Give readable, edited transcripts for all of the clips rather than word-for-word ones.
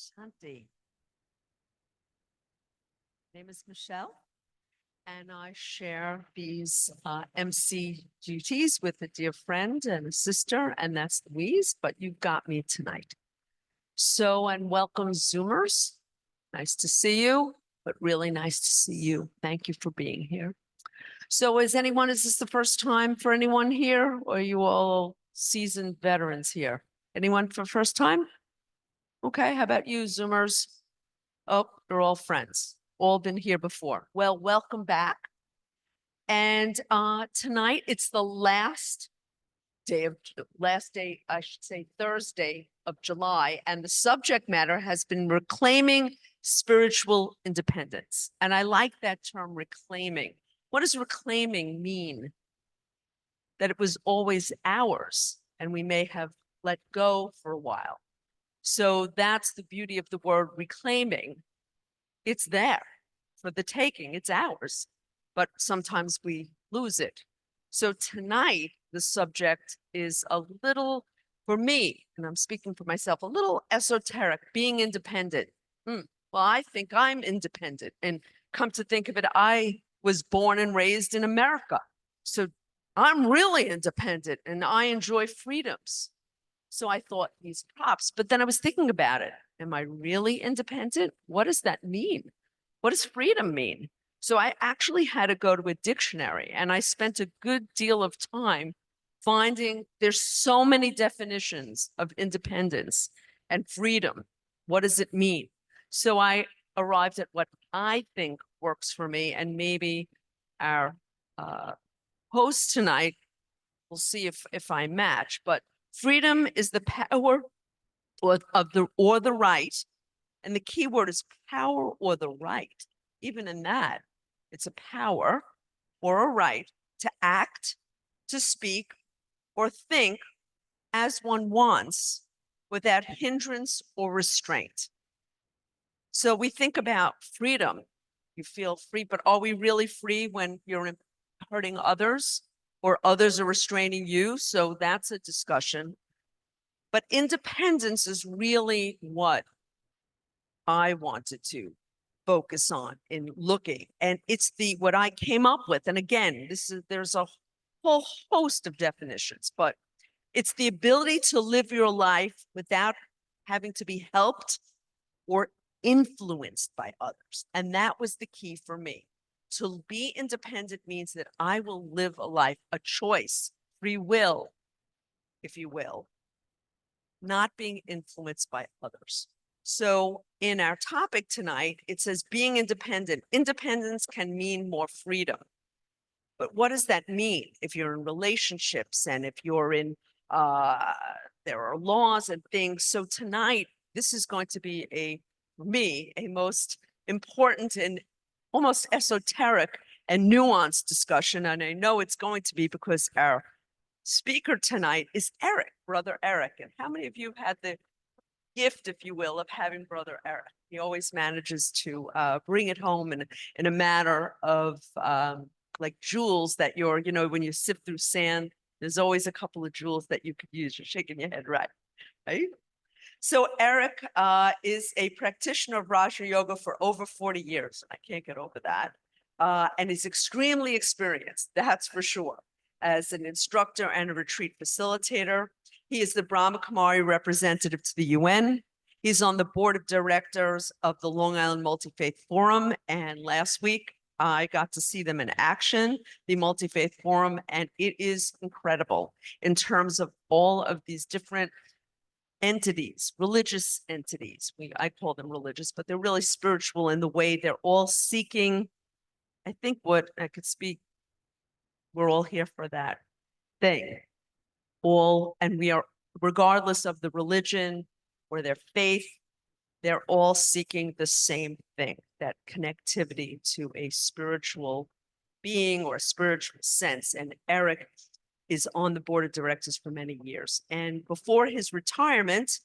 Shanti. My name is Michelle, and I share these MC duties with a dear friend and a sister, and that's Louise, but you've got me tonight. So, and welcome Zoomers. Nice to see you, but really nice to see you. Thank you for being here. So is this the first time for anyone here, or are you all seasoned veterans here? Anyone for first time? Okay, how about you, Zoomers? Oh, you're all friends, all been here before. Well, welcome back. And tonight it's the last day, I should say Thursday of July, and the subject matter has been reclaiming spiritual independence. And I like that term, reclaiming. What does reclaiming mean? That it was always ours, and we may have let go for a while. So that's the beauty of the word reclaiming. It's there for the taking, it's ours, but sometimes we lose it. So tonight, the subject is a little, for me, and I'm speaking for myself, a little esoteric, being independent. Well, I think I'm independent, and come to think of it, I was born and raised in America. So I'm really independent and I enjoy freedoms. So I thought these props, but then I was thinking about it. Am I really independent? What does that mean? What does freedom mean? So I actually had to go to a dictionary, and I spent a good deal of time finding there's so many definitions of independence and freedom. What does it mean? So I arrived at what I think works for me, and maybe our host tonight, we'll see if I match, but freedom is the power or the right, and the key word is power or the right. Even in that, it's a power or a right to act, to speak, or think as one wants without hindrance or restraint. So we think about freedom. You feel free, but are we really free when you're hurting others or others are restraining you? So that's a discussion. But independence is really what I wanted to focus on in looking. And it's what I came up with. And again, there's a whole host of definitions, but it's the ability to live your life without having to be helped or influenced by others. And that was the key for me. To be independent means that I will live a life, a choice, free will, if you will, not being influenced by others. So in our topic tonight, it says being independent. Independence can mean more freedom. But what does that mean if you're in relationships and if you're in, there are laws and things. So tonight, this is going to be for me, a most important and almost esoteric and nuanced discussion. And I know it's going to be because our speaker tonight is Erik, Brother Erik. And how many of you have had the gift, if you will, of having Brother Erik? He always manages to bring it home in a matter of like jewels that when you sift through sand, there's always a couple of jewels that you could use. You're shaking your head, right? So Erik is a practitioner of Raja Yoga for over 40 years. I can't get over that. And he's extremely experienced, that's for sure, as an instructor and a retreat facilitator. He is the Brahma Kumaris representative to the UN. He's on the board of directors of the Long Island Multi-Faith Forum. And last week, I got to see them in action, the Multi-Faith Forum, and it is incredible in terms of all of these different entities, religious entities. I call them religious, but they're really spiritual in the way they're all seeking. I think what I could speak, we're all here for that thing. And we are, regardless of the religion or their faith, they're all seeking the same thing, that connectivity to a spiritual being or a spiritual sense. And Erik is on the board of directors for many years. And before his retirement,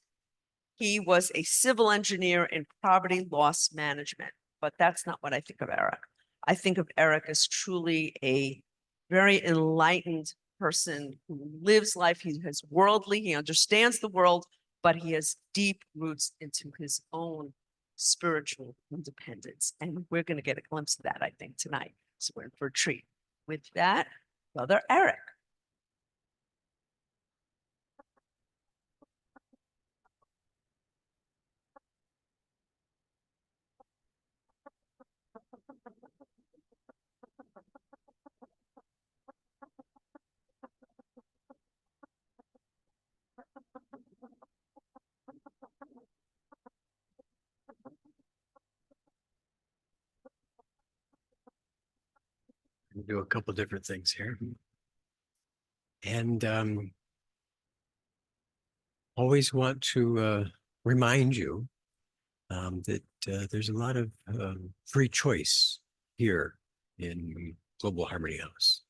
he was a civil engineer in property loss management. But that's not what I think of Erik. I think of Erik as truly a very enlightened person who lives life. He understands the world but he has deep roots into his own spiritual independence. And we're going to get a glimpse of that, I think, tonight. So we're in for a treat. With that, Brother Erik. Do a couple different things here. And always want to remind you that there's a lot of free choice here in Global Harmony House.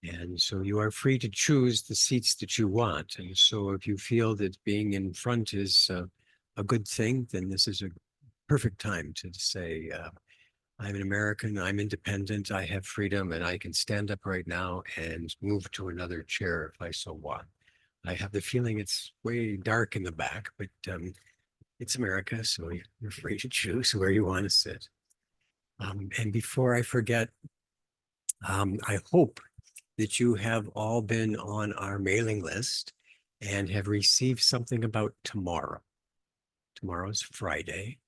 And so you are free to choose the seats that you want. And so if you feel that being in front is a good thing, then this is a perfect time to say, I'm an American, I'm independent, I have freedom, and I can stand up right now and move to another chair if I so want. I have the feeling it's way dark in the back, but it's America, so you're free to choose where you want to sit. And before I forget, I hope that you have all been on our mailing list and have received something about tomorrow. Tomorrow's Friday.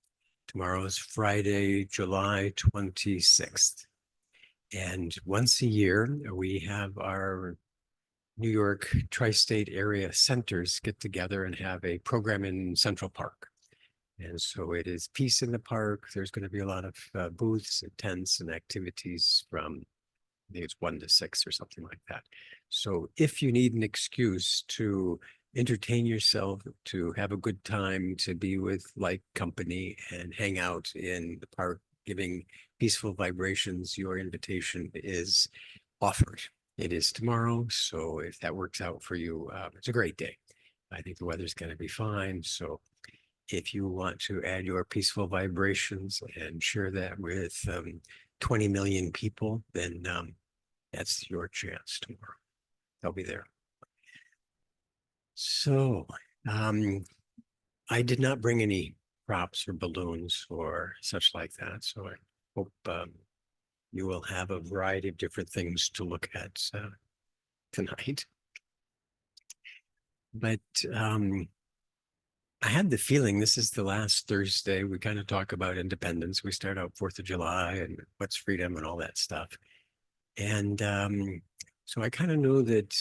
Tomorrow's Friday, July 26th. And once a year, we have our New York tri-state area centers get together and have a program in Central Park. And so it is peace in the park. There's going to be a lot of booths and tents and activities from, I think it's 1 to 6 or something like that. So if you need an excuse to entertain yourself, to have a good time, to be with like company and hang out in the park, giving peaceful vibrations, your invitation is offered. It is tomorrow. So if that works out for you, it's a great day. I think the weather's going to be fine. So if you want to add your peaceful vibrations and share that with 20 million people, then that's your chance tomorrow. I'll be there. So I did not bring any props or balloons or such like that. So I hope you will have a variety of different things to look at tonight. But I had the feeling this is the last Thursday. We kind of talk about independence. We start out 4th of July and what's freedom and all that stuff. And so I kind of knew that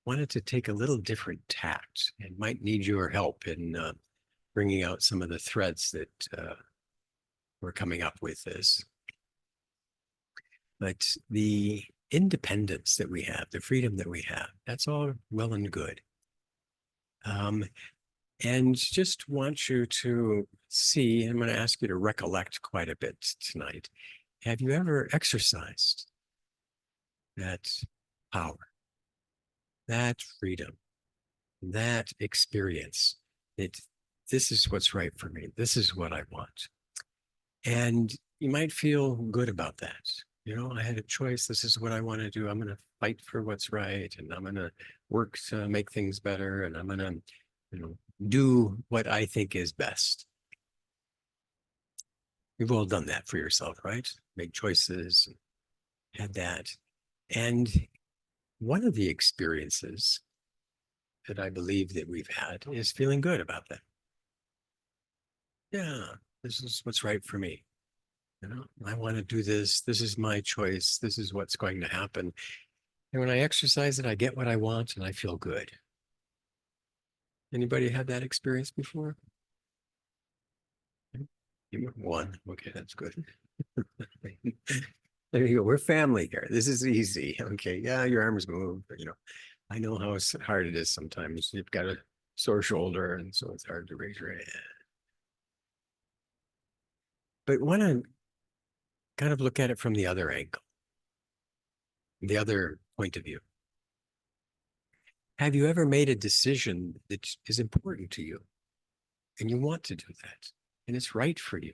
wanted to take a little different tact and might need your help in bringing out some of the threads that we're coming up with this. But the independence that we have, the freedom that we have, that's all well and good. And just want you to see, I'm going to ask you to recollect quite a bit tonight. Have you ever exercised that power, that freedom, that experience that this is what's right for me. This is what I want. And you might feel good about that. You know, I had a choice. This is what I want to do. I'm going to fight for what's right. And I'm going to work to make things better. And I'm going to, do what I think is best. You've all done that for yourself, right? Make choices, had that. And one of the experiences that I believe that we've had is feeling good about that. Yeah, this is what's right for me. I want to do this. This is my choice. This is what's going to happen. And when I exercise it, I get what I want and I feel good. Anybody had that experience before? One. Okay, that's good. There you go. We're family here. This is easy. Okay. Yeah, your arms move. But, I know how hard it is sometimes. You've got a sore shoulder, and so it's hard to raise your hand. But want to kind of look at it from the other angle, the other point of view. Have you ever made a decision that is important to you and you want to do that and it's right for you?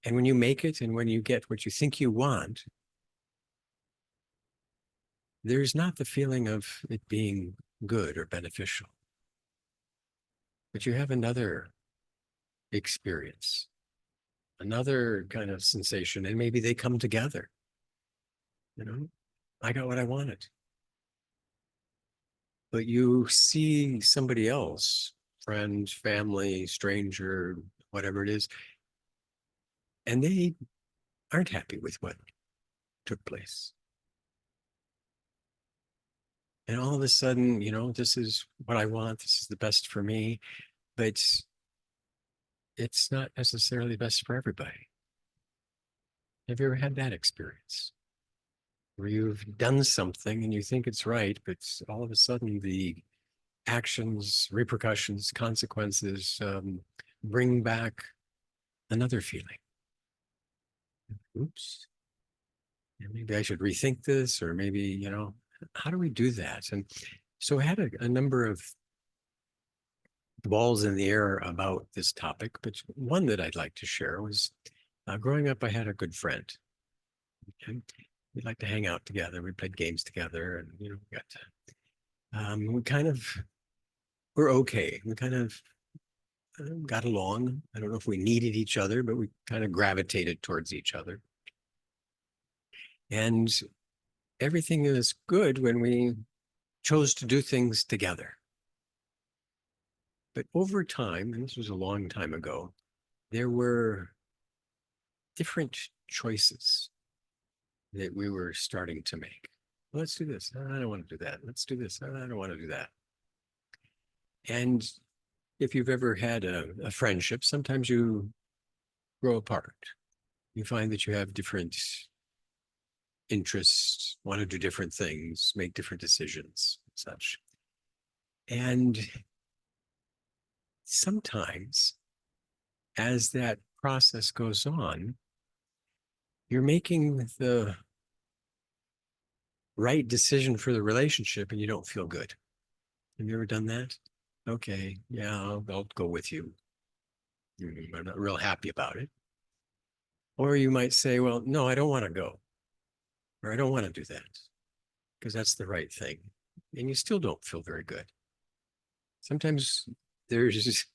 And when you make it and when you get what you think you want, there's not the feeling of it being good or beneficial. but you have another experience, another kind of sensation, and maybe they come together. I got what I wanted. But you see somebody else, friend, family, stranger, whatever it is, and they aren't happy with what took place. And all of a sudden, this is what I want. This is the best for me, but it's not necessarily best for everybody. Have you ever had that experience where you've done something and you think it's right, but all of a sudden the actions, repercussions, consequences bring back another feeling? Oops. Maybe I should rethink this, or maybe, how do we do that? And so I had a number of balls in the air about this topic, but one that I'd like to share was growing up, I had a good friend. Okay? We'd like to hang out together. We played games together, and we kind of were okay. We kind of got along. I don't know if we needed each other, but we kind of gravitated towards each other. And everything is good when we chose to do things together. But over time, and this was a long time ago, there were different choices that we were starting to make. Let's do this. I don't want to do that. Let's do this. I don't want to do that. And if you've ever had a friendship, sometimes you grow apart. You find that you have different interests, want to do different things, make different decisions, and such. And sometimes, as that process goes on, you're making the right decision for the relationship and you don't feel good. Have you ever done that? Okay, yeah, I'll go with you. I'm not real happy about it. Or you might say, well, no, I don't want to go. Or I don't want to do that because that's the right thing. And you still don't feel very good. Sometimes there's just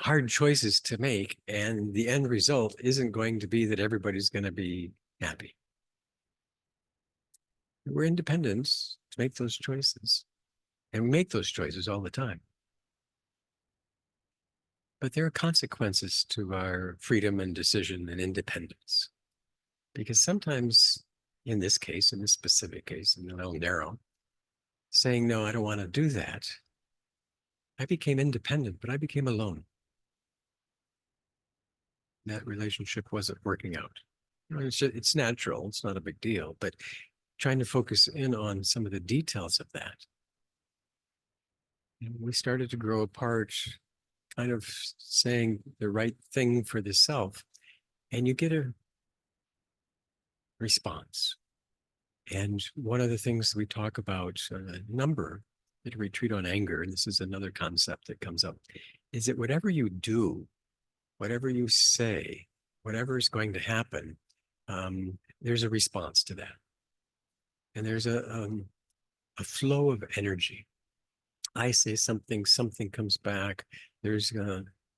hard choices to make, and the end result isn't going to be that everybody's going to be happy. We're independent to make those choices, and we make those choices all the time. But there are consequences to our freedom and decision and independence. Because sometimes, in this case, in this specific case, and I'll narrow, saying, no, I don't want to do that, I became independent, but I became alone. That relationship wasn't working out. It's natural, it's not a big deal, but trying to focus in on some of the details of that. And we started to grow apart, kind of saying the right thing for the self, and you get a response. And one of the things we talk about a number at a retreat on anger, and this is another concept that comes up, is that whatever you do, whatever you say, whatever is going to happen, there's a response to that. And there's a flow of energy. I say something, something comes back. There's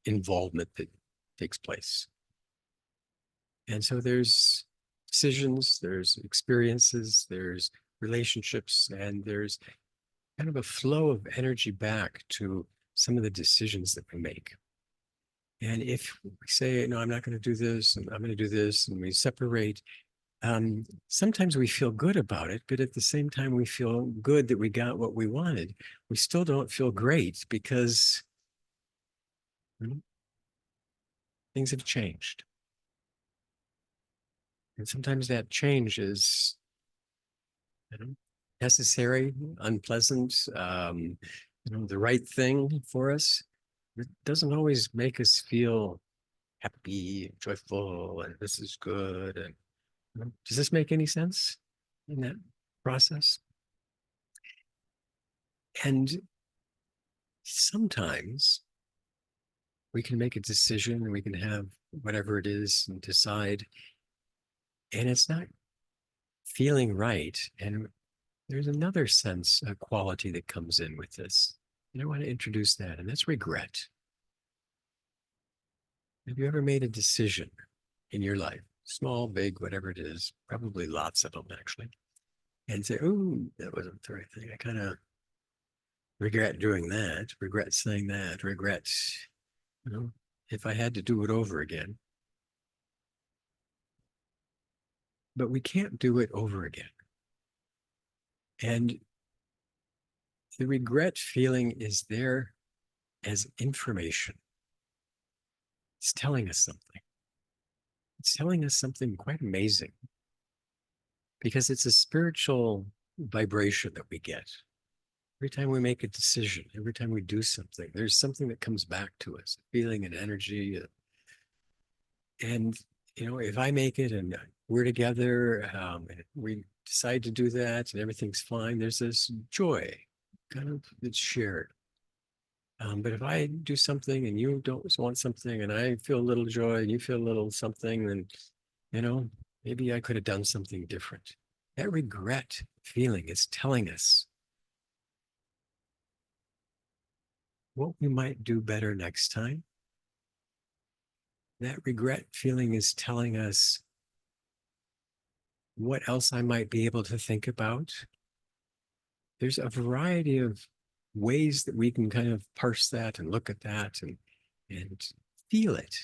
involvement that takes place. And so there's decisions, there's experiences, there's relationships, and there's kind of a flow of energy back to some of the decisions that we make. And if we say, no, I'm not going to do this, and I'm going to do this, and we separate, sometimes we feel good about it, but at the same time, we feel good that we got what we wanted. We still don't feel great because things have changed. And sometimes that change is necessary, unpleasant, the right thing for us. It doesn't always make us feel happy, joyful, and this is good. And does this make any sense in that process? And sometimes we can make a decision and we can have whatever it is and decide, and it's not feeling right. And there's another sense, a quality that comes in with this. And I want to introduce that, and that's regret. Have you ever made a decision in your life, small, big, whatever it is, probably lots of them actually, and say, oh, that wasn't the right thing. I kind of regret doing that, regret saying that, regret, you know, if I had to do it over again. But we can't do it over again. And the regret feeling is there as information. It's telling us something. It's telling us something quite amazing because it's a spiritual vibration that we get. Every time we make a decision, every time we do something, there's something that comes back to us, a feeling and energy. And, you know, if I make it and we're together, and we decide to do that and everything's fine, there's this joy kind of that's shared. But if I do something and you don't want something and I feel a little joy and you feel a little something, then, you know, maybe I could have done something different. That regret feeling is telling us what we might do better next time. That regret feeling is telling us what else I might be able to think about. There's a variety of ways that we can kind of parse that and look at that and feel it.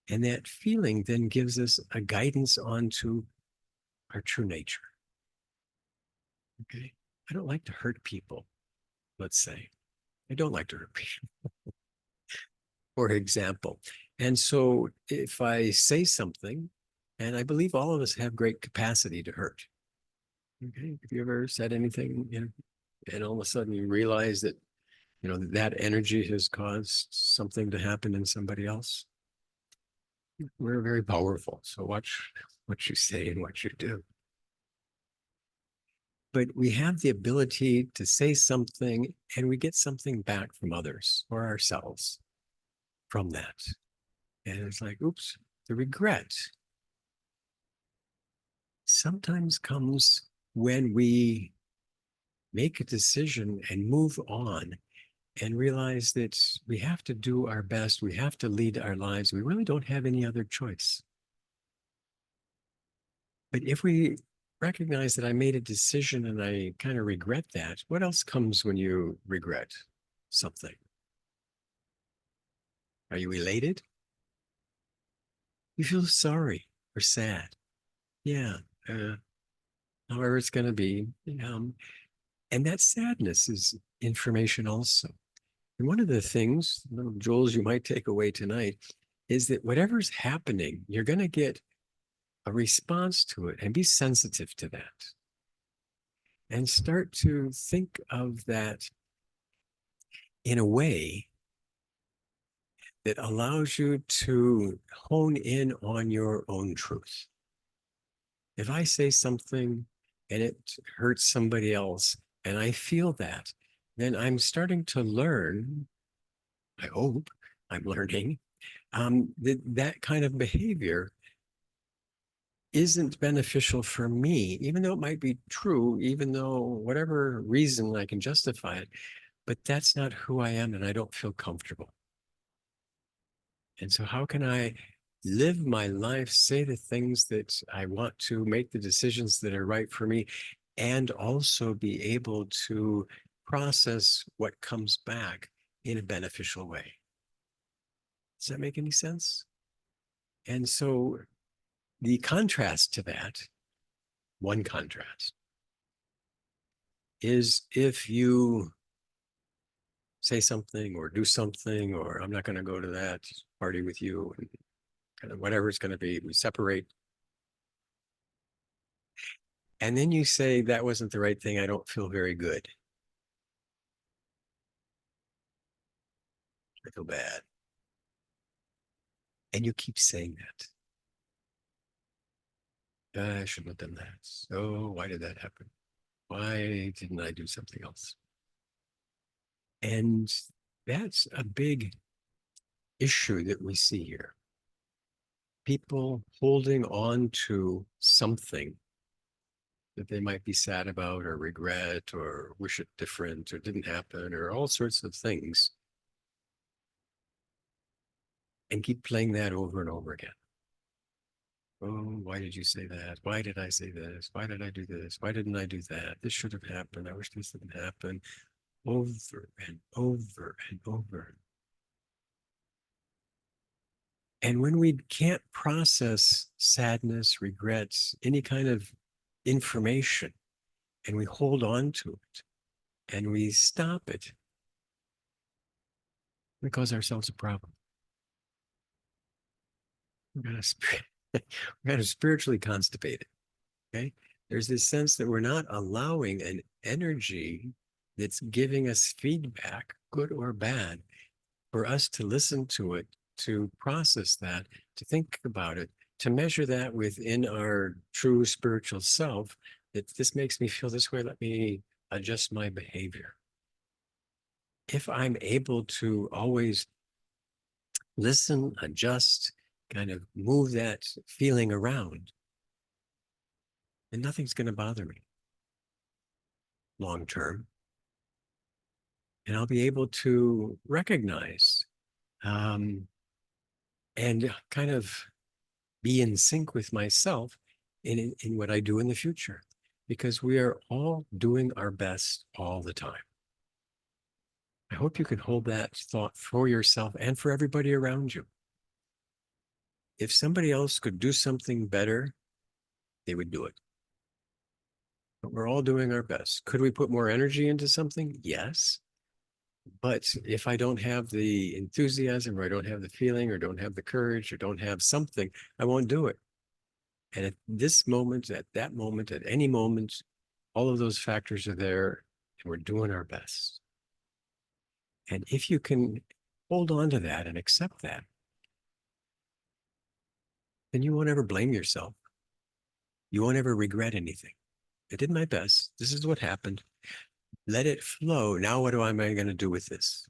And that feeling then gives us a guidance onto our true nature. Okay. I don't like to hurt people, let's say. I don't like to hurt people, for example. And so if I say something, and I believe all of us have great capacity to hurt. Okay. Have you ever said anything, you know, and all of a sudden you realize that, you know, that energy has caused something to happen in somebody else? We're very powerful. So watch what you say and what you do. But we have the ability to say something and we get something back from others or ourselves from that. And it's like, oops, the regret sometimes comes when we make a decision and move on and realize that we have to do our best. We have to lead our lives. We really don't have any other choice. But if we recognize that I made a decision and I kind of regret that, what else comes when you regret something? Are you elated? You feel sorry or sad. Yeah. However it's going to be. And that sadness is information also. And one of the things, little jewels you might take away tonight, is that whatever's happening, you're going to get a response to it and be sensitive to that. And start to think of that in a way that allows you to hone in on your own truth. If I say something and it hurts somebody else and I feel that, then I'm starting to learn, I hope I'm learning, that that kind of behavior isn't beneficial for me, even though it might be true, even though whatever reason I can justify it, but that's not who I am and I don't feel comfortable. And so how can I live my life, say the things that I want to, make the decisions that are right for me, and also be able to process what comes back in a beneficial way? Does that make any sense? And so the contrast to that, one contrast, is if you say something or do something, or I'm not going to go to that party with you, and kind of whatever it's going to be, we separate. And then you say, that wasn't the right thing. I don't feel very good. I feel bad. And you keep saying that. I shouldn't have done that. So why did that happen? Why didn't I do something else? And that's a big issue that we see here. People holding on to something that they might be sad about or regret or wish it different or didn't happen or all sorts of things. And keep playing that over and over again. Oh, why did you say that? Why did I say this? Why did I do this? Why didn't I do that? This should have happened. I wish this didn't happen. Over and over and over. And when we can't process sadness, regrets, any kind of information, and we hold on to it and we stop it, we cause ourselves a problem. We're kind of spiritually constipated. Okay. There's this sense that we're not allowing an energy that's giving us feedback, good or bad, for us to listen to it, to process that, to think about it, to measure that within our true spiritual self, that this makes me feel this way, let me adjust my behavior. If I'm able to always listen, adjust, kind of move that feeling around, then nothing's going to bother me long term. And I'll be able to recognize and kind of be in sync with myself in what I do in the future, because we are all doing our best all the time. I hope you can hold that thought for yourself and for everybody around you. If somebody else could do something better, they would do it. But we're all doing our best. Could we put more energy into something? Yes. But if I don't have the enthusiasm, or I don't have the feeling, or don't have the courage, or don't have something, I won't do it. And at this moment, at that moment, at any moment, all of those factors are there, and we're doing our best. And if you can hold on to that and accept that, then you won't ever blame yourself. You won't ever regret anything. I did my best. This is what happened. Let it flow. Now, what am I going to do with this?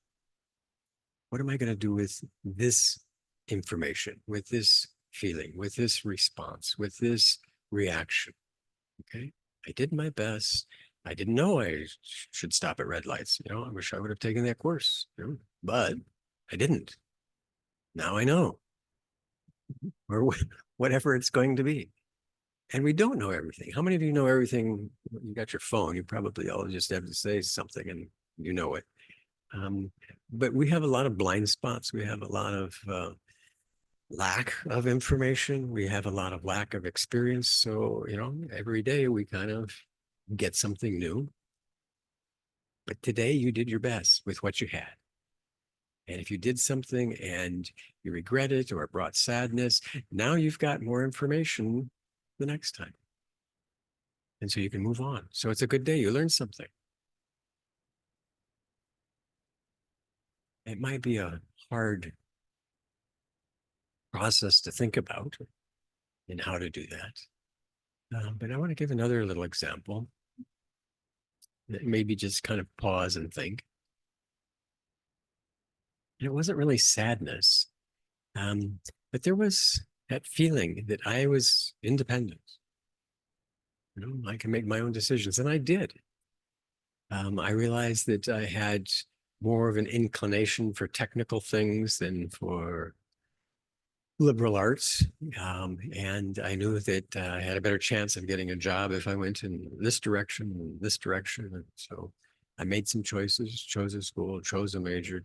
What am I going to do with this information, with this feeling, with this response, with this reaction? Okay. I did my best. I didn't know I should stop at red lights. I wish I would have taken that course, but I didn't. Now I know, or whatever it's going to be. And we don't know everything. How many of you know everything? You got your phone. You probably all just have to say something and you know it. But we have a lot of blind spots. We have a lot of lack of information. We have a lot of lack of experience. So, every day we kind of get something new. But today you did your best with what you had. And if you did something and you regret it or it brought sadness, now you've got more information the next time. And so you can move on. So it's a good day. You learned something. It might be a hard process to think about and how to do that. But I want to give another little example that maybe just kind of pause and think. And it wasn't really sadness, but there was that feeling that I was independent. I can make my own decisions, and I did. I realized that I had more of an inclination for technical things than for liberal arts. And I knew that I had a better chance of getting a job if I went in this direction and this direction. And so I made some choices, chose a school, chose a major,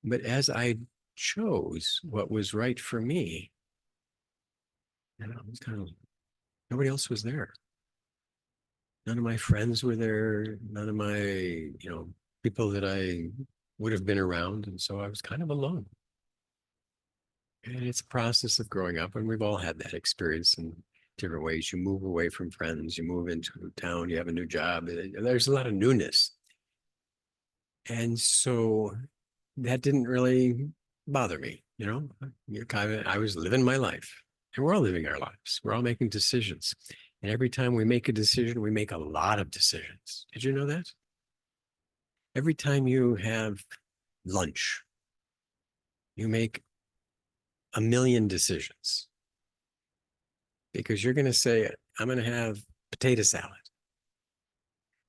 but as I chose what was right for me, it was kind of, nobody else was there. None of my friends were there. None of my, people that I would have been around. And so I was kind of alone. And it's a process of growing up, and we've all had that experience in different ways. You move away from friends, you move into a town, you have a new job. There's a lot of newness. And so that didn't really bother me, I was living my life, and we're all living our lives. We're all making decisions. And every time we make a decision, we make a lot of decisions. Did you know that? Every time you have lunch, you make a million decisions, because you're going to say, I'm going to have potato salad.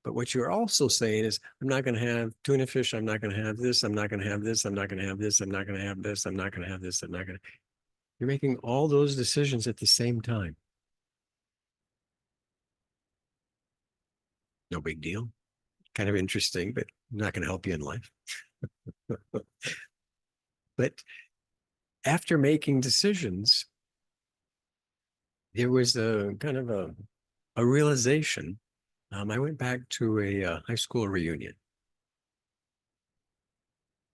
But what you're also saying is, I'm not going to have tuna fish. I'm not going to have this. I'm not going to have this. I'm not going to have this. I'm not going to have this. I'm not going to have this. I'm not going to. You're making all those decisions at the same time. No big deal. Kind of interesting, but not going to help you in life. But after making decisions, there was a kind of a realization. I went back to a high school reunion,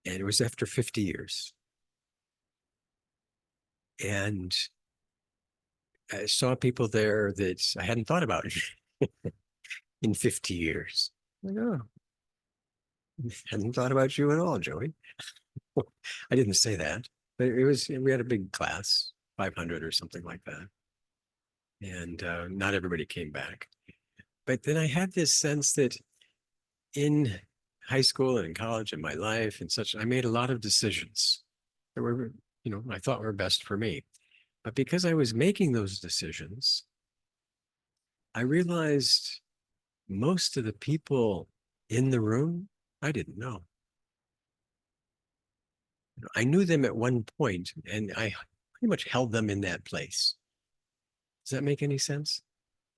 and it was after 50 years. And I saw people there that I hadn't thought about in 50 years. Like, oh, hadn't thought about you at all, Joey. I didn't say that, but it was, we had a big class, 500 or something like that. And not everybody came back. But then I had this sense that in high school and in college and my life and such, I made a lot of decisions that were, I thought were best for me. But because I was making those decisions, I realized most of the people in the room, I didn't know. I knew them at one point, and I pretty much held them in that place. Does that make any sense?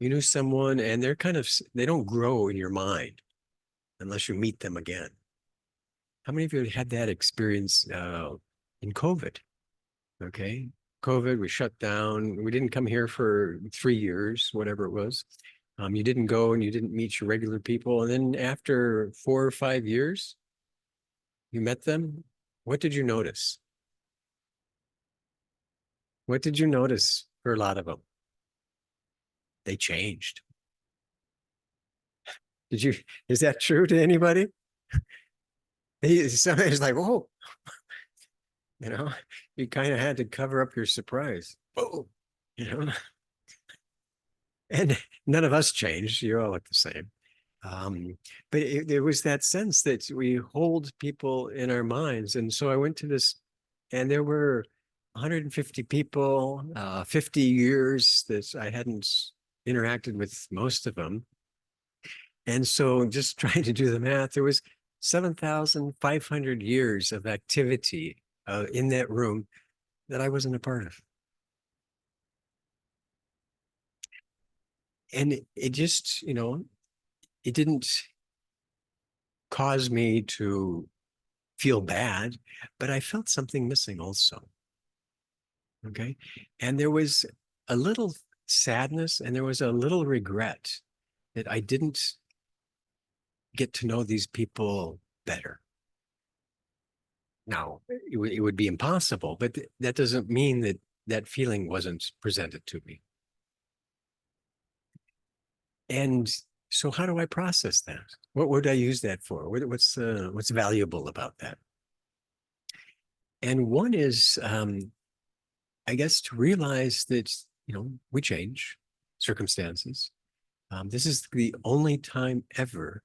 You knew someone and they don't grow in your mind unless you meet them again. How many of you had that experience in COVID? Okay. COVID, we shut down. We didn't come here for 3 years, whatever it was. You didn't go and you didn't meet your regular people. And then after 4 or 5 years, you met them. What did you notice? What did you notice for a lot of them? They changed. Is that true to anybody? Somebody's like, oh, you kind of had to cover up your surprise. Oh, and none of us changed. You all look the same. But there was that sense that we hold people in our minds. And so I went to this, and there were 150 people, 50 years that I hadn't interacted with most of them. And so just trying to do the math, there was 7,500 years of activity in that room that I wasn't a part of. And it just, it didn't cause me to feel bad, but I felt something missing also. Okay. And there was a little sadness and there was a little regret that I didn't get to know these people better. Now, it would be impossible, but that doesn't mean that that feeling wasn't presented to me. And so how do I process that? What would I use that for? What's valuable about that? And one is, I guess, to realize that, we change circumstances. This is the only time ever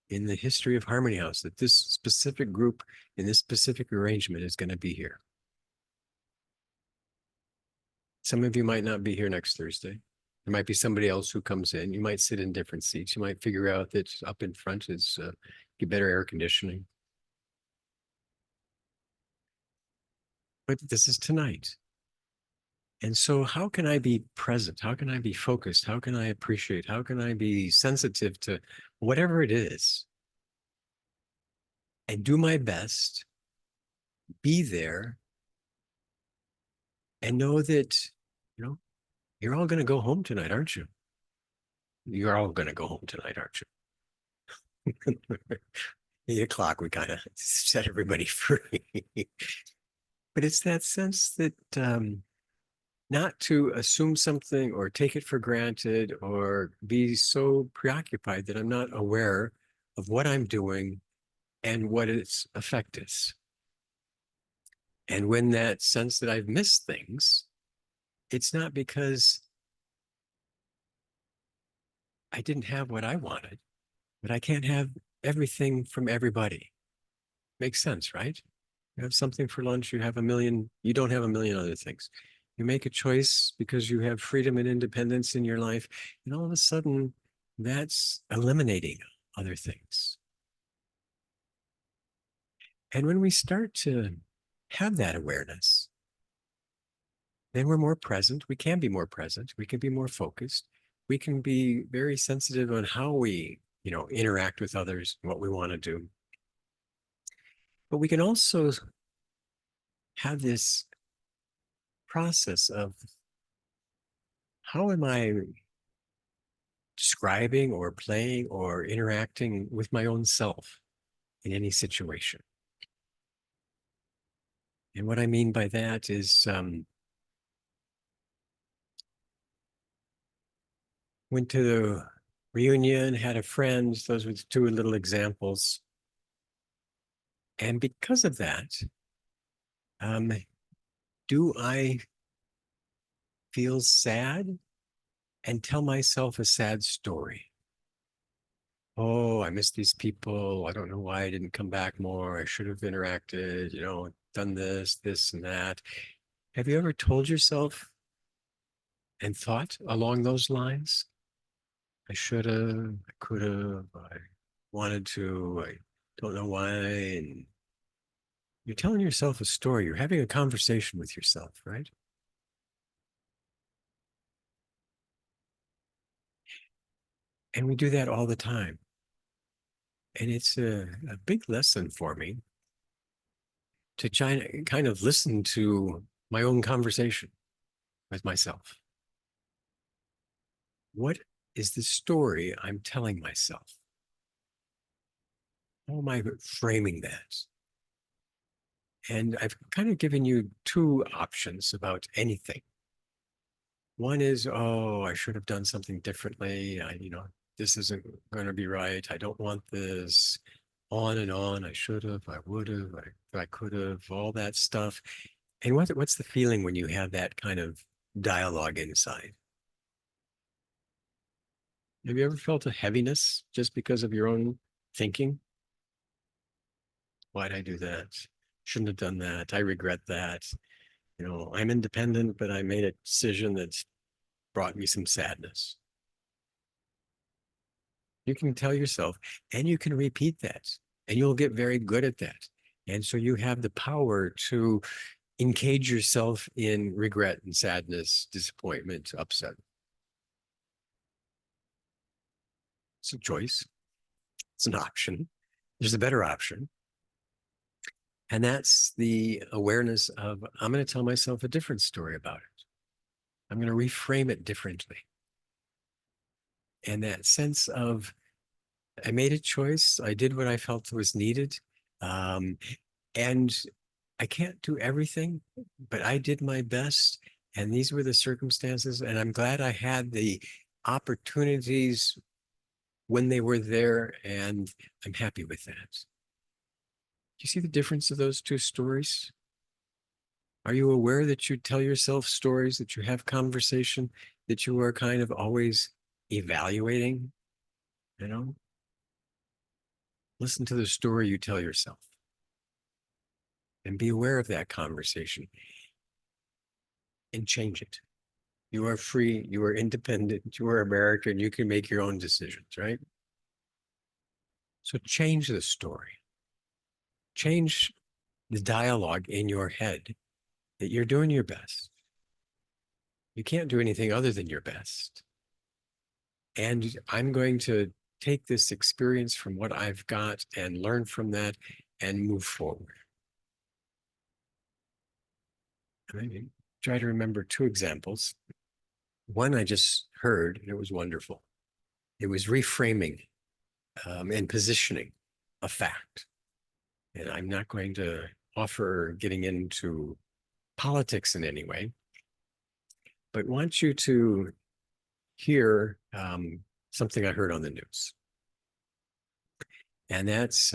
in the history of Harmony House that this specific group in this specific arrangement is going to be here. Some of you might not be here next Thursday. There might be somebody else who comes in. You might sit in different seats. You might figure out that up in front is get better air conditioning. But this is tonight. And so how can I be present? How can I be focused? How can I appreciate? How can I be sensitive to whatever it is? And do my best, be there, and know that, you're all going to go home tonight, aren't you? You're all going to go home tonight, aren't you? 8 o'clock, we kind of set everybody free. But it's that sense that not to assume something or take it for granted or be so preoccupied that I'm not aware of what I'm doing and what its effect is. And when that sense that I've missed things, it's not because I didn't have what I wanted, but I can't have everything from everybody. Makes sense, right? You have something for lunch, you have a million, you don't have a million other things. You make a choice because you have freedom and independence in your life, and all of a sudden, that's eliminating other things. And when we start to have that awareness, then we're more present. We can be more present. We can be more focused. We can be very sensitive on how we, interact with others, what we want to do. But we can also have this process of how am I describing or playing or interacting with my own self in any situation. And what I mean by that is went to the reunion, had a friend. Those were the two little examples. And because of that, do I feel sad and tell myself a sad story? Oh, I miss these people. I don't know why I didn't come back more. I should have interacted, done this and that. Have you ever told yourself and thought along those lines? I should have, I could have, I wanted to, I don't know why. And you're telling yourself a story. You're having a conversation with yourself, right? And we do that all the time. And it's a big lesson for me to kind of listen to my own conversation with myself. What is the story I'm telling myself? How am I framing that? And I've kind of given you two options about anything. One is, oh, I should have done something differently. This isn't going to be right. I don't want this. On and on. I should have, I would have, I could have, all that stuff. And what's the feeling when you have that kind of dialogue inside? Have you ever felt a heaviness just because of your own thinking? Why'd I do that? Shouldn't have done that. I regret that. I'm independent, but I made a decision that's brought me some sadness. You can tell yourself, and you can repeat that, and you'll get very good at that. And so you have the power to engage yourself in regret and sadness, disappointment, upset. It's a choice. It's an option. There's a better option. And that's the awareness of, I'm going to tell myself a different story about it. I'm going to reframe it differently. And that sense of, I made a choice. I did what I felt was needed. And I can't do everything, but I did my best. And these were the circumstances. And I'm glad I had the opportunities when they were there. And I'm happy with that. Do you see the difference of those two stories? Are you aware that you tell yourself stories, that you have conversation, that you are kind of always evaluating? Listen to the story you tell yourself and be aware of that conversation and change it. You are free, you are independent, you are American, you can make your own decisions, right? So change the story. Change the dialogue in your head that you're doing your best. You can't do anything other than your best. And I'm going to take this experience from what I've got and learn from that and move forward. I try to remember two examples. One I just heard, and it was wonderful. It was reframing and positioning a fact. And I'm not going to offer getting into politics in any way, but want you to hear something I heard on the news. And that's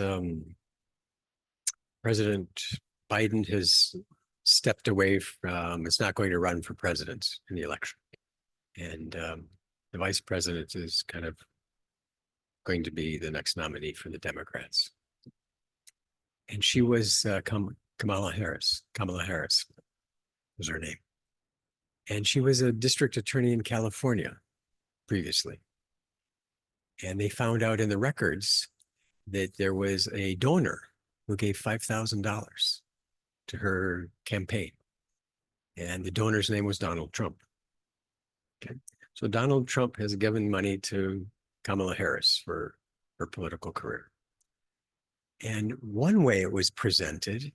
President Biden has stepped away from, is not going to run for president in the election. And the vice president is kind of going to be the next nominee for the Democrats. And she was Kamala Harris. Kamala Harris was her name. And she was a district attorney in California previously. And they found out in the records that there was a donor who gave $5,000 to her campaign. And the donor's name was Donald Trump. Okay. So Donald Trump has given money to Kamala Harris for her political career. And one way it was presented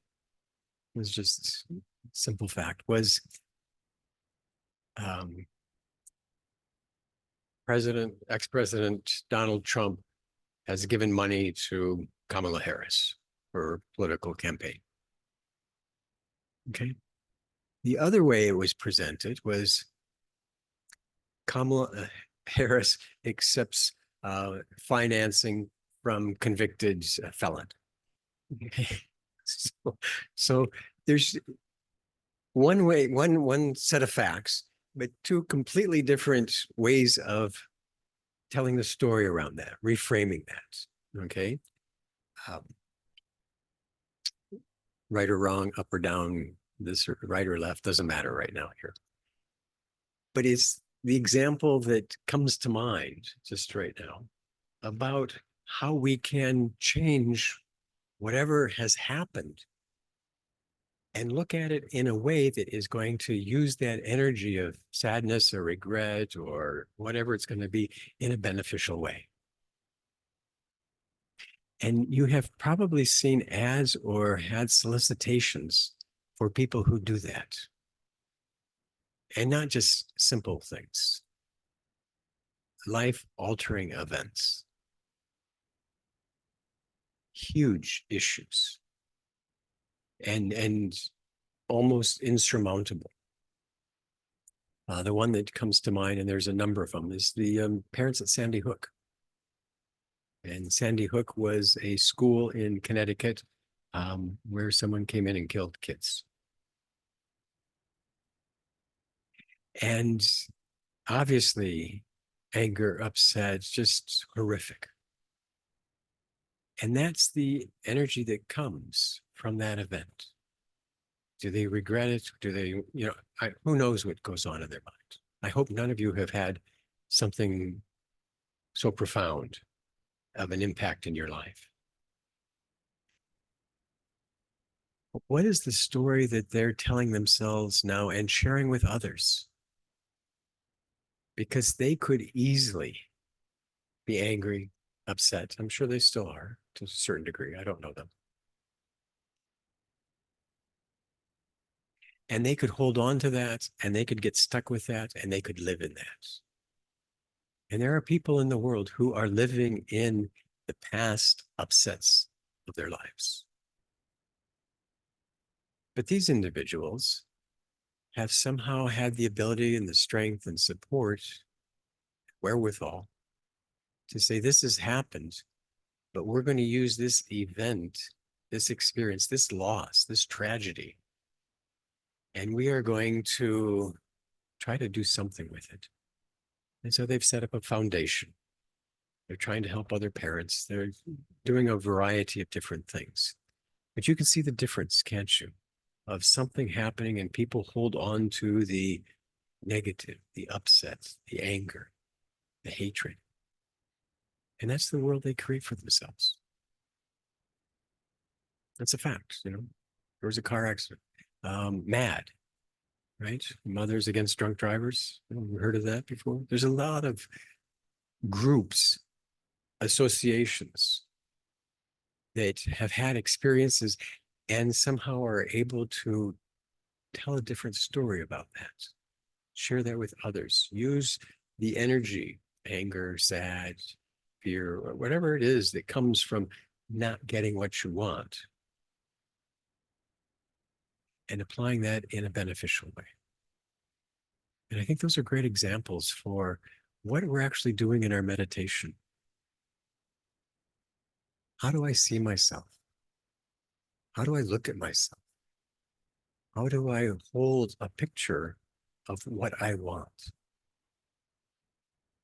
was just simple fact was ex-President Donald Trump has given money to Kamala Harris for her political campaign. Okay. The other way it was presented was Kamala Harris accepts financing from convicted felon. Okay. So there's one way, one set of facts, but two completely different ways of telling the story around that, reframing that. Okay. Right or wrong, up or down, this or right or left, doesn't matter right now here. But it's the example that comes to mind just right now about how we can change whatever has happened and look at it in a way that is going to use that energy of sadness or regret or whatever it's going to be in a beneficial way. And you have probably seen ads or had solicitations for people who do that. And not just simple things, life-altering events, huge issues, and almost insurmountable. The one that comes to mind, and there's a number of them, is the parents at Sandy Hook. And Sandy Hook was a school in Connecticut where someone came in and killed kids. And obviously, anger, upset, just horrific. And that's the energy that comes from that event. Do they regret it? Do they, who knows what goes on in their mind? I hope none of you have had something so profound of an impact in your life. What is the story that they're telling themselves now and sharing with others? Because they could easily be angry, upset. I'm sure they still are to a certain degree. I don't know them. And they could hold on to that and they could get stuck with that and they could live in that. And there are people in the world who are living in the past upsets of their lives. But these individuals have somehow had the ability and the strength and support, wherewithal, to say this has happened, but we're going to use this event, this experience, this loss, this tragedy, and we are going to try to do something with it. And so they've set up a foundation. They're trying to help other parents. They're doing a variety of different things. But you can see the difference, can't you? Of something happening and people hold on to the negative, the upset, the anger, the hatred. And that's the world they create for themselves. That's a fact, There was a car accident. MAD, right? Mothers Against Drunk Drivers. You heard of that before? There's a lot of groups, associations that have had experiences and somehow are able to tell a different story about that. Share that with others. Use the energy, anger, sad, fear, or whatever it is that comes from not getting what you want, and applying that in a beneficial way. And I think those are great examples for what we're actually doing in our meditation. How do I see myself? How do I look at myself? How do I hold a picture of what I want?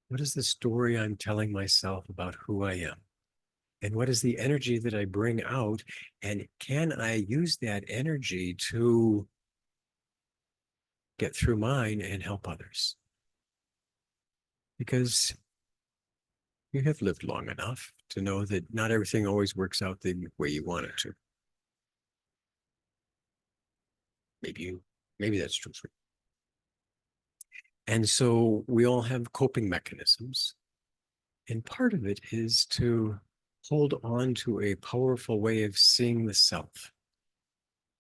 What is the story I'm telling myself about who I am? And what is the energy that I bring out? And can I use that energy to get through mine and help others. Because you have lived long enough to know that not everything always works out the way you want it to. Maybe that's true for you. And so we all have coping mechanisms. And part of it is to hold on to a powerful way of seeing the self.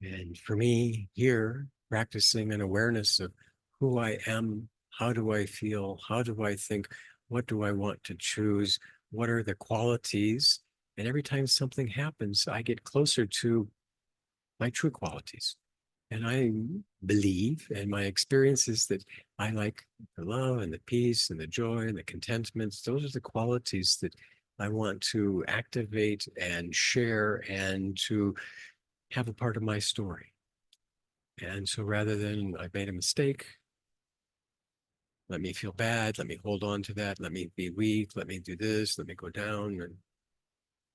And for me, here, practicing an awareness of who I am, how do I feel, how do I think, what do I want to choose, what are the qualities? And every time something happens, I get closer to my true qualities. And I believe, and my experience is that I like the love and the peace and the joy and the contentment. Those are the qualities that I want to activate and share and to have a part of my story. And so rather than I made a mistake, let me feel bad, let me hold on to that, let me be weak, let me do this, let me go down. And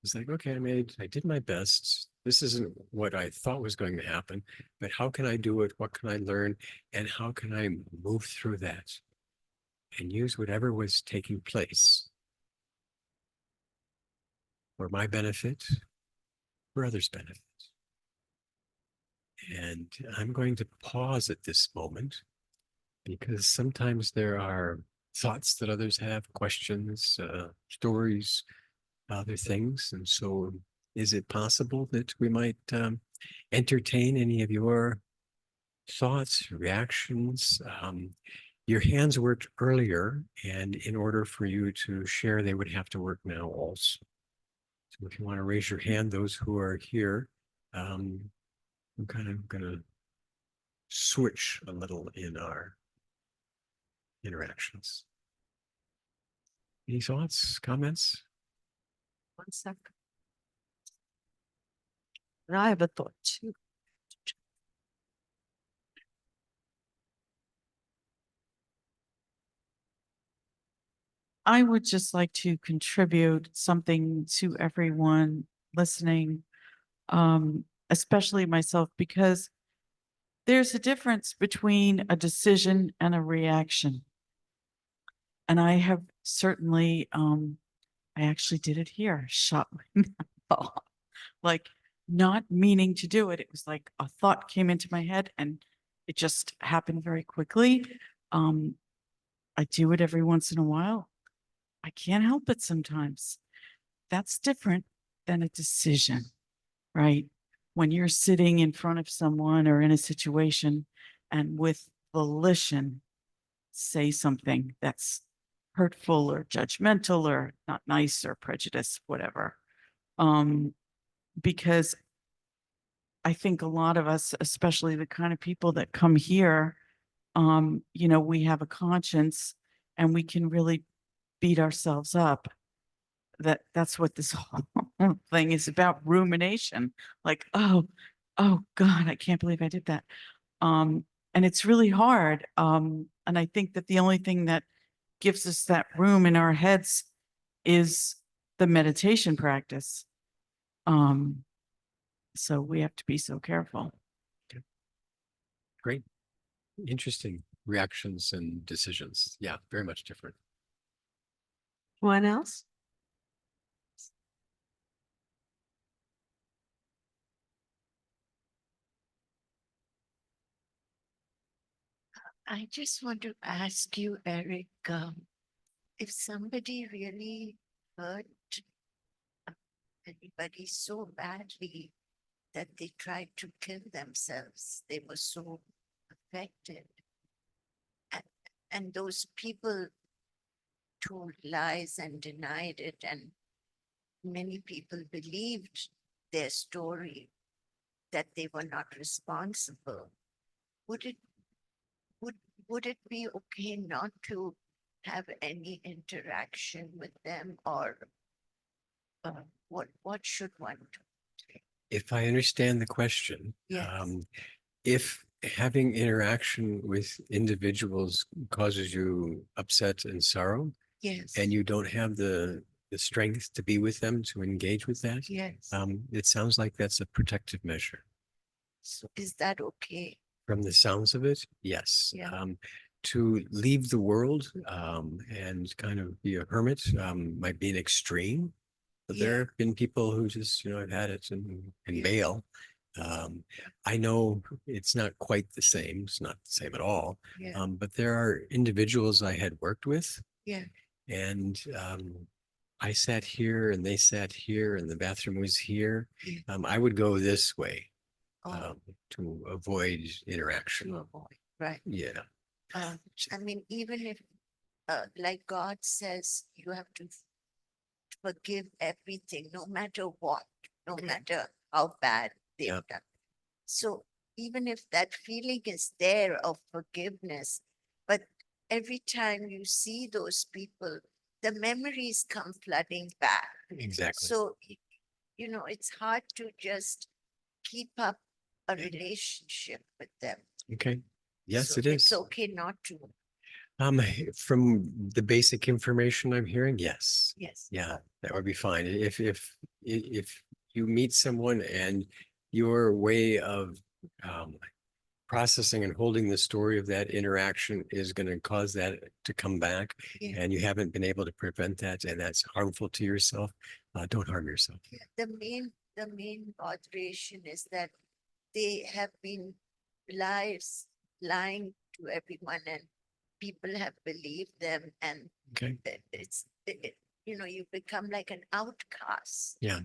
it's like, okay, I did my best. This isn't what I thought was going to happen, but how can I do it? What can I learn? And how can I move through that and use whatever was taking place for my benefit, for others' benefit? And I'm going to pause at this moment because sometimes there are thoughts that others have, questions, stories, other things. And so is it possible that we might entertain any of your thoughts, reactions? Your hands worked earlier, and in order for you to share, they would have to work now also. So if you want to raise your hand, those who are here, I'm kind of going to switch a little in our interactions. Any thoughts, comments? 1 second. And I have a thought too. I would just like to contribute something to everyone listening, especially myself, because there's a difference between a decision and a reaction. And I have certainly, I actually did it here, shot my mouth off, like not meaning to do it. It was like a thought came into my head and it just happened very quickly. I do it every once in a while. I can't help it sometimes. That's different than a decision, right? When you're sitting in front of someone or in a situation and with volition say something that's hurtful or judgmental or not nice or prejudice, whatever. Because I think a lot of us, especially the kind of people that come here, we have a conscience and we can really beat ourselves up. That's what this whole thing is about, rumination. Like, oh God, I can't believe I did that. And it's really hard. And I think that the only thing that gives us that room in our heads is the meditation practice. So we have to be so careful. Great. Interesting reactions and decisions. Yeah, very much different. Anyone else? I just want to ask you, Eric, if somebody really hurt anybody so badly that they tried to kill themselves, they were so affected, and those people told lies and denied it, and many people believed their story, that they were not responsible. Would it be okay not to have any interaction with them, or what should one do? If I understand the question, Yes. If having interaction with individuals causes you upset and sorrow, Yes. and you don't have the strength to be with them, to engage with that, Yes. it sounds like that's a protective measure. So is that okay? From the sounds of it, yes. Yeah. To leave the world and kind of be a hermit might be an extreme. But there Yeah. have been people who just, have had it and Yeah. bail. I know it's not quite the same. It's not the same at all. Yeah. But there are individuals I had worked with, Yeah. and I sat here and they sat here and the bathroom was here. Yeah. I would go this way Oh, to avoid interaction. to avoid, right. Yeah. I mean, even if, like God says, you have to forgive everything, no matter what, no matter how bad they've Yeah. done. So even if that feeling is there of forgiveness, but every time you see those people, the memories come flooding back. Exactly. So, it's hard to just keep up a relationship with them. Okay. Yes, So it it's is. okay not to. From the basic information I'm hearing, yes. Yes. Yeah, that would be fine. If you meet someone and your way of processing and holding the story of that interaction is going to cause that to come back, Yeah. and you haven't been able to prevent that, and that's harmful to yourself, don't harm yourself. Yeah, the main alteration is that they have been lying to everyone, and people have believed them, and Okay. you become like an outcast. Yeah.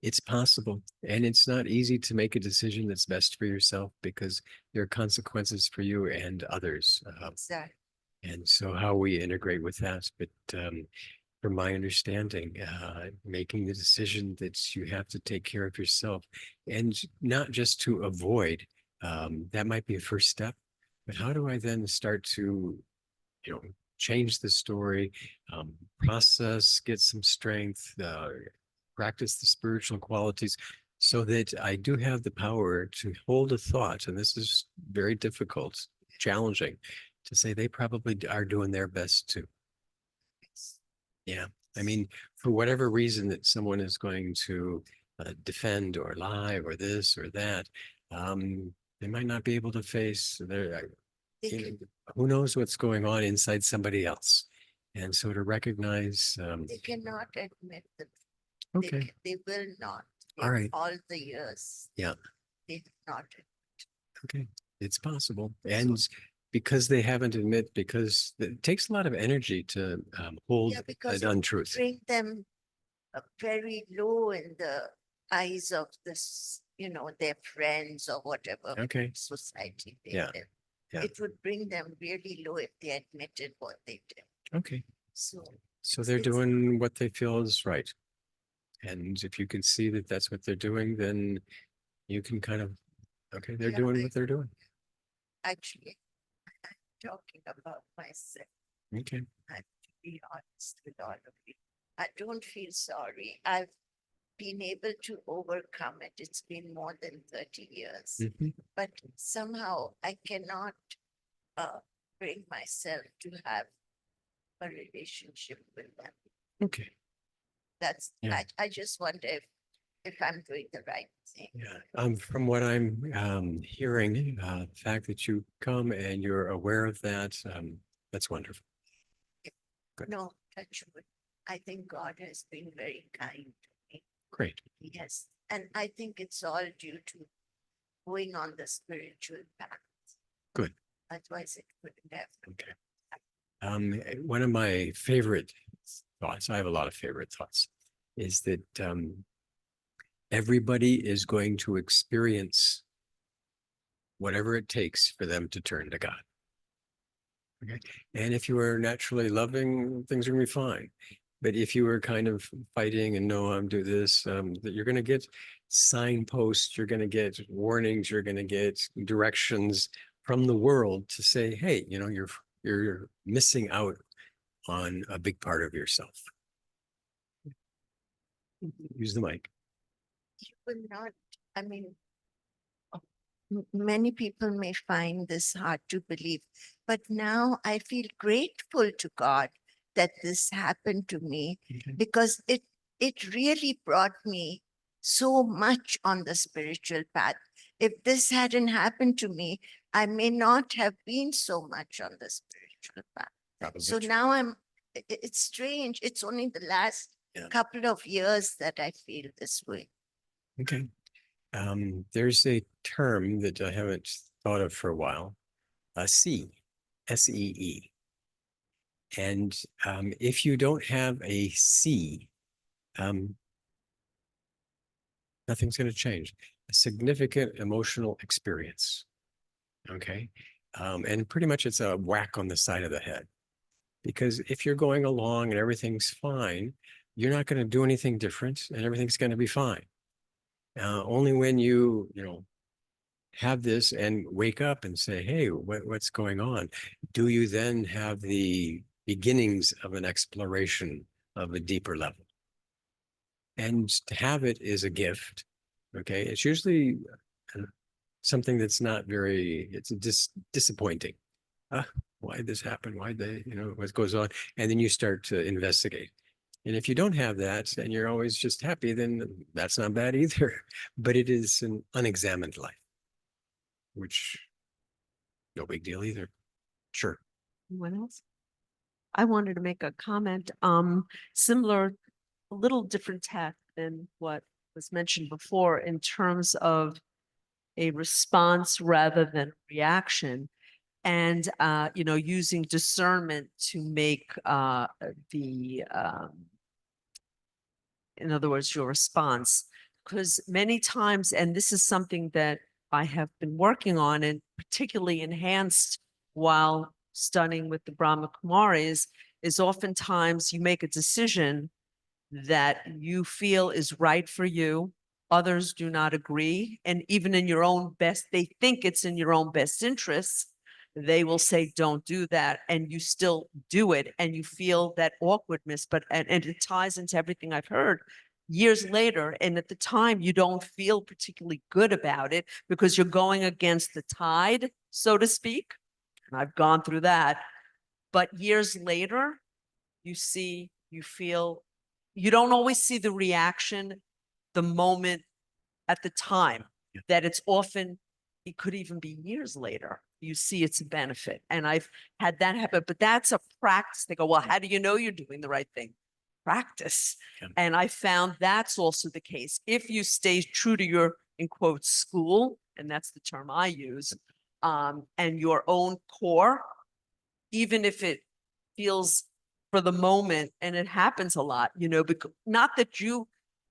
It's possible, and it's not easy to make a decision that's best for yourself because there are consequences for you and others. Exactly. And so how we integrate with that, but from my understanding, making the decision that you have to take care of yourself and not just to avoid, that might be a first step, but how do I then start to, change the story, process, get some strength, practice the spiritual qualities so that I do have the power to hold a thought. And this is very difficult, challenging to say they probably are doing their best too. Yeah. I mean, for whatever reason that someone is going to defend or lie or this or that, they might not be able to face their, They you know, can, who knows what's going on inside somebody else. And so to recognize, they cannot admit that okay, they will not. all right, All the years. yeah, They did not. okay, it's possible. And because they haven't admit, because it takes a lot of energy to hold Yeah, because an it untruth. bring them very low in the eyes of this, their friends or whatever Okay, society they Yeah, live. yeah. It would bring them really low if they admitted what they did. okay. So So they're it's- doing what they feel is right. And if you can see that that's what they're doing, then you can kind of, okay, they're Yeah, doing what they're doing. actually, I'm talking about myself. Okay, To be honest with all of you, I don't feel sorry. I've been able to overcome it. It's been more than 30 years, mhm, but somehow I cannot bring myself to have a relationship with them. okay, That's, Yeah. I just wonder if I'm doing the right thing. yeah. From what I'm hearing, the fact that you come and you're aware of that, that's wonderful. Good. No, touch wood. I think God has been very kind to me. Great. Yes, and I think it's all due to going on the spiritual path. Good. Otherwise, it couldn't have. Okay. One of my favorite thoughts, I have a lot of favorite thoughts, is that everybody is going to experience whatever it takes for them to turn to God. Okay. And if you are naturally loving, things are gonna be fine. But if you are kind of fighting and no, I'm do this, that you're gonna get signposts, you're gonna get warnings, you're gonna get directions from the world to say, hey, you're missing out on a big part of yourself. Use the mic. You will not, I mean, many people may find this hard to believe, but now I feel grateful to God that this happened to me Okay. because it really brought me so much on the spiritual path. If this hadn't happened to me, I may not have been so much on the spiritual path. Probably So true. now it's strange. It's only the last Yeah. couple of years that I feel this way. Okay. There's a term that I haven't thought of for a while, SEE. And if you don't have a C, nothing's going to change. A significant emotional experience. Okay. And pretty much it's a whack on the side of the head. Because if you're going along and everything's fine, you're not going to do anything different and everything's going to be fine. Only when you have this and wake up and say, hey, what's going on? Do you then have the beginnings of an exploration of a deeper level? And to have it is a gift. Okay. It's usually something that's not very, it's disappointing. Why did this happen? Why they, what goes on? And then you start to investigate. And if you don't have that and you're always just happy, then that's not bad either. But it is an unexamined life, which no big deal either. Sure. Anyone else? I wanted to make a comment, similar, a little different tack than what was mentioned before in terms of a response rather than reaction. And, using discernment to make in other words, your response. Because many times, and this is something that I have been working on and particularly enhanced while studying with the Brahma Kumaris, is oftentimes you make a decision that you feel is right for you. Others do not agree. And even in your own best, they think it's in your own best interests. They will say, don't do that. And you still do it. And you feel that awkwardness, and it ties into everything I've heard years later. And at the time, you don't feel particularly good about it because you're going against the tide, so to speak. And I've gone through that. But years later, you feel, you don't always see the reaction the moment at the time, that it's often, it could even be years later, you see its benefit. And I've had that happen, but that's a practice. They go, well, how do you know you're doing the right thing? Practice. Yeah. And I found that's also the case. If you stay true to your, in quotes, school, and that's the term I use, and your own core, even if it feels for the moment, and it happens a lot, because not that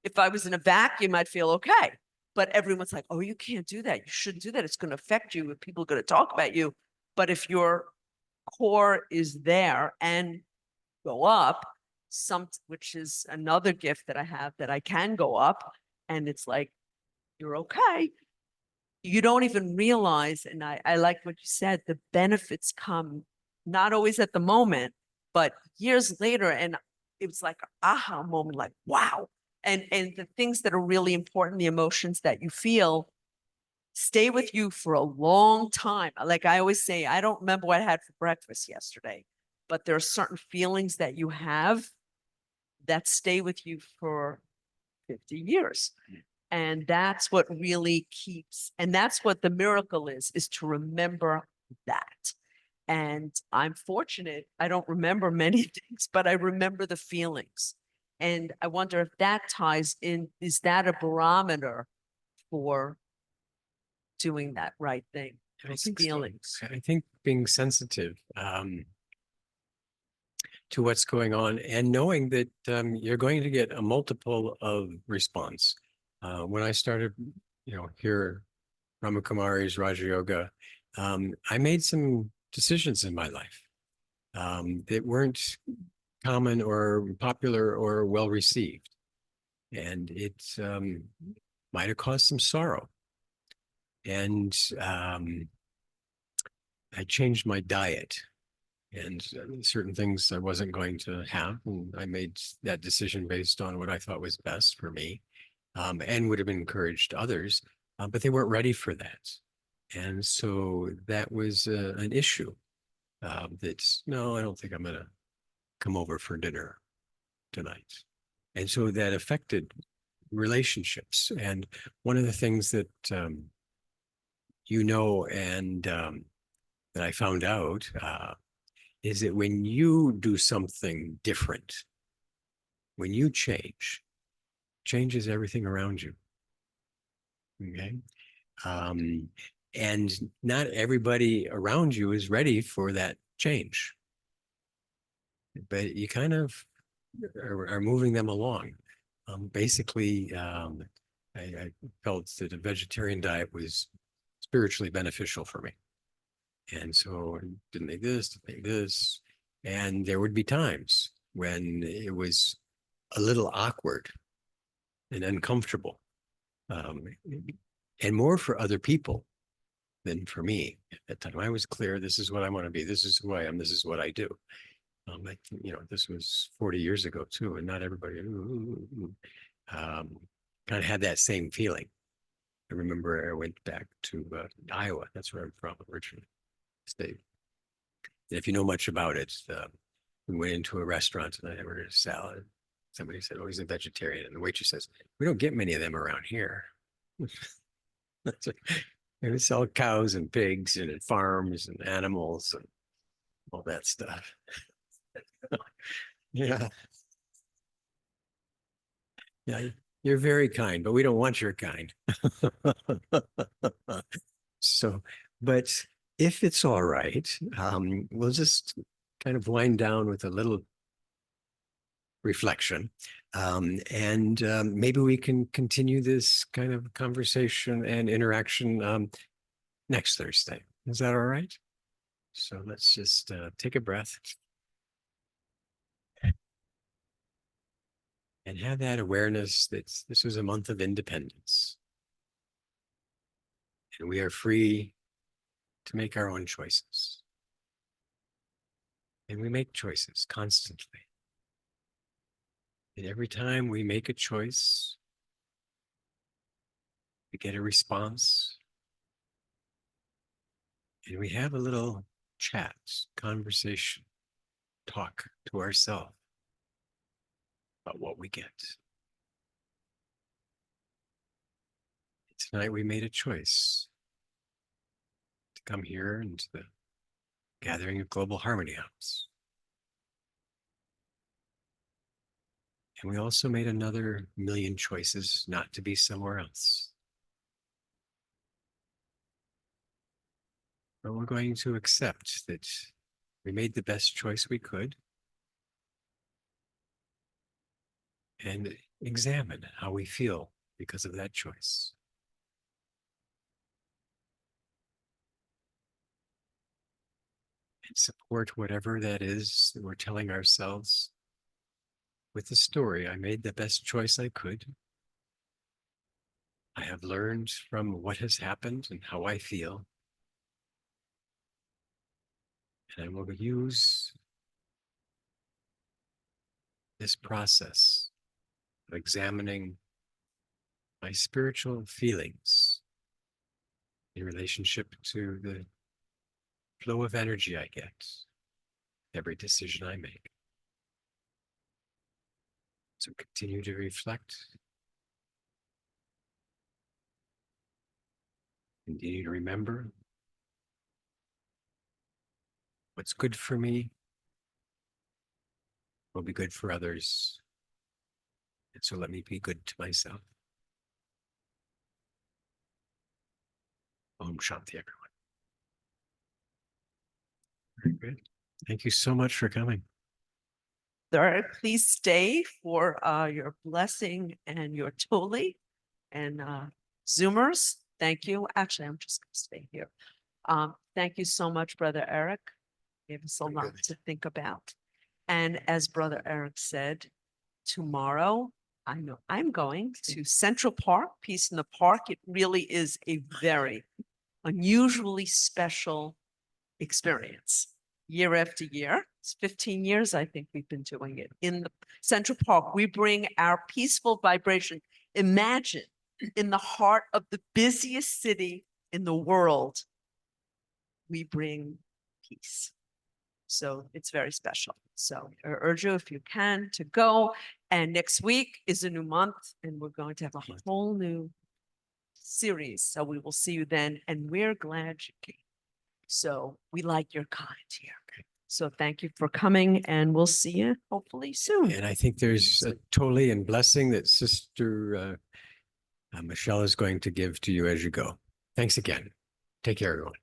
if I was in a vacuum, I'd feel okay. But everyone's like, oh, you can't do that. You shouldn't do that. It's going to affect you. People are going to talk about you. But if your core is there and go up, which is another gift that I have, that I can go up, and it's like, you're okay. You don't even realize, and I like what you said, the benefits come not always at the moment, but years later. And it was like an aha moment, like, wow. And the things that are really important, the emotions that you feel, stay with you for a long time. Like I always say, I don't remember what I had for breakfast yesterday, but there are certain feelings that you have that stay with you for 50 years. And that's what really keeps, and that's what the miracle is to remember that. And I'm fortunate, I don't remember many things, but I remember the feelings. And I wonder if that ties in, is that a barometer for doing that right thing? Those feelings. I think being sensitive to what's going on and knowing that you're going to get a multiple of response. When I started, here, Brahma Kumaris, Raja Yoga, I made some decisions in my life that weren't common or popular or well received. And it might have caused some sorrow. And I changed my diet and certain things I wasn't going to have. And I made that decision based on what I thought was best for me, and would have encouraged others, but they weren't ready for that. And so that was an issue. No, I don't think I'm going to come over for dinner tonight. And so that affected relationships. And one of the things that and that I found out is that when you do something different, when you changes everything around you. Okay. And not everybody around you is ready for that change, but you kind of are moving them along. Basically, I felt that a vegetarian diet was spiritually beneficial for me. And so I didn't make this. And there would be times when it was a little awkward and uncomfortable. And more for other people than for me. At that time, I was clear, this is what I want to be. This is who I am. This is what I do. This was 40 years ago too, and not everybody kind of had that same feeling. I remember I went back to Iowa. That's where I'm from originally. State. And if you know much about it, we went into a restaurant and I ordered a salad. Somebody said, "Oh, he's a vegetarian," and the waitress says, "We don't get many of them around here." We sell cows and pigs and farms and animals and all that stuff. Yeah. Yeah, you're very kind, but we don't want your kind. So, but if it's all right, we'll just kind of wind down with a little reflection. And maybe we can continue this kind of conversation and interaction next Thursday. Is that all right? So let's just take a breath. And have that awareness that this was a month of independence. And we are free to make our own choices. And we make choices constantly. And every time we make a choice, we get a response. And we have a little chat, conversation, talk to ourselves about what we get. Tonight we made a choice to come here into the gathering of Global Harmony House. And we also made another million choices not to be somewhere else. But we're going to accept that we made the best choice we could and examine how we feel because of that choice. And support whatever that is that we're telling ourselves with the story. I made the best choice I could. I have learned from what has happened and how I feel. And I will use this process of examining my spiritual feelings in relationship to the flow of energy I get, every decision I make. So continue to reflect. Continue to remember what's good for me will be good for others. And so let me be good to myself. Om Shanti, everyone. Very good. Thank you so much for coming. Sir, please stay for your blessing and your toli and Zoomers. Thank you. Actually, I'm just going to stay here. Thank you so much, Brother Erik. Gave us a Very lot good. to think about. And as Brother Erik said, tomorrow, I know I'm going to Central Park, Peace in the Park. It really is a very unusually special experience. Year after year, it's 15 years, I think we've been doing it. In the Central Park, we bring our peaceful vibration. Imagine in the heart of the busiest city in the world, we bring peace. So it's very special. So I urge you, if you can, to go. And next week is a new month, and we're going to have a whole new series. So we will see you then, and we're glad you came. So we like your kind here. So thank you for coming, and we'll see you hopefully soon. And I think there's a totally and blessing that Sister Michelle is going to give to you as you go. Thanks again. Take care, everyone.